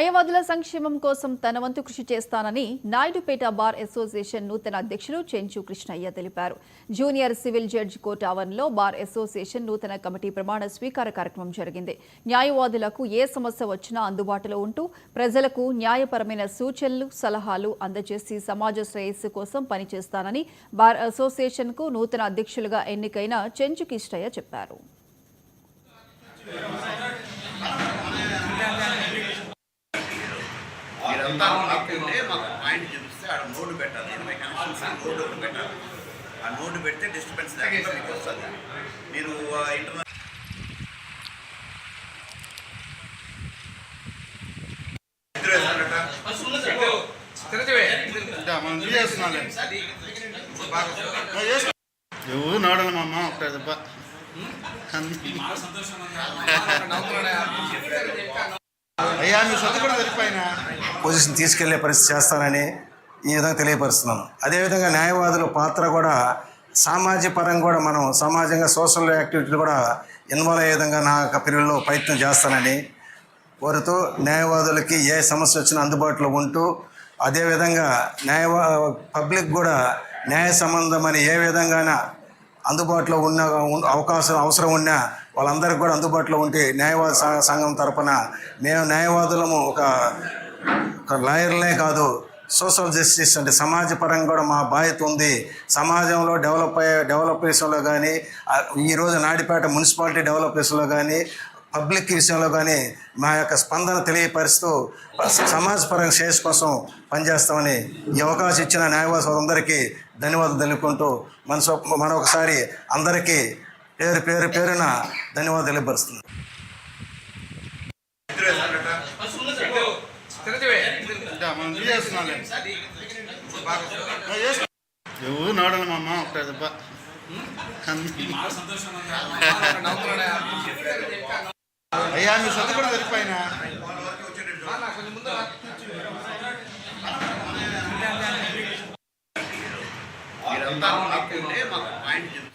న్యాయవాదుల సంక్షేమం కోసం తన వంతు కృషి చేస్తానని నాయుడుపేట బార్ అసోసియేషన్ నూతన అధ్యక్షులు చెంచు కృష్ణయ్య తెలిపారు. జూనియర్ సివిల్ జడ్జి కోర్టు ఆవరణలో బార్ అసోసియేషన్ నూతన కమిటీ ప్రమాణ స్వీకార కార్యక్రమం జరిగింది. న్యాయవాదులకు ఏ సమస్య వచ్చినా అందుబాటులో ఉంటూ ప్రజలకు న్యాయపరమైన సూచనలు, సలహాలు అందజేసి సమాజ శ్రేయస్సు కోసం పనిచేస్తానని బార్ అసోసియేషన్కు నూతన అధ్యక్షులుగా ఎన్నికైన చెంచు కృష్ణయ్య చెప్పారు. పాయింట్ చూపిస్తే ఆడ నోటు పెట్టాలి. 80 కనెక్షన్స్ నోటు పెట్టాలి. ఆ నోటు పెడితే డిస్టర్బెన్స్ మీకు వస్తుంది. మీరు ఇంటర్నల్ నోడలమ్మ ఒకటి అయ్యా మీ సొంత కూడా సరిపోయినా పొజిషన్ తీసుకెళ్లే పరిస్థితి చేస్తానని ఈ విధంగా తెలియపరుస్తున్నాను. అదేవిధంగా న్యాయవాదుల పాత్ర కూడా సామాజిక పరంగా కూడా మనం సమాజంగా సోషల్ యాక్టివిటీలు కూడా ఇన్వాల్వ్ అయ్యే విధంగా నా పీరియడ్లో ప్రయత్నం చేస్తానని కోరుతూ న్యాయవాదులకి ఏ సమస్య వచ్చినా అందుబాటులో ఉంటూ అదేవిధంగా పబ్లిక్ కూడా న్యాయ సంబంధమని ఏ విధంగా అందుబాటులో ఉన్న అవసరం ఉన్నా వాళ్ళందరికీ కూడా అందుబాటులో ఉంటే న్యాయవాద సంఘం తరపున మేము న్యాయవాదులము ఒక లాయర్లే కాదు, సోషల్ జస్టిస్ అంటే సమాజ పరంగా కూడా మా బాధ్యత ఉంది. సమాజంలో డెవలప్ విషయంలో కానీ ఈరోజు నాయుడుపేట మున్సిపాలిటీ డెవలప్ విషయంలో కానీ పబ్లిక్ విషయంలో కానీ మా యొక్క స్పందన తెలియపరుస్తూ సమాజ పరంగా శ్రేయస్ కోసం పనిచేస్తామని ఈ అవకాశం ఇచ్చిన న్యాయవాదులందరికీ ధన్యవాదాలు తెలుపుకుంటూ మరొకసారి అందరికీ పేరున ధన్యవాదాలు తెలియపరుస్తుంది. నోడలమ్మ ఒకటి అయ్యా మీ సొంత కూడా సరిపోయినా మీరంతా మాకు పాయింట్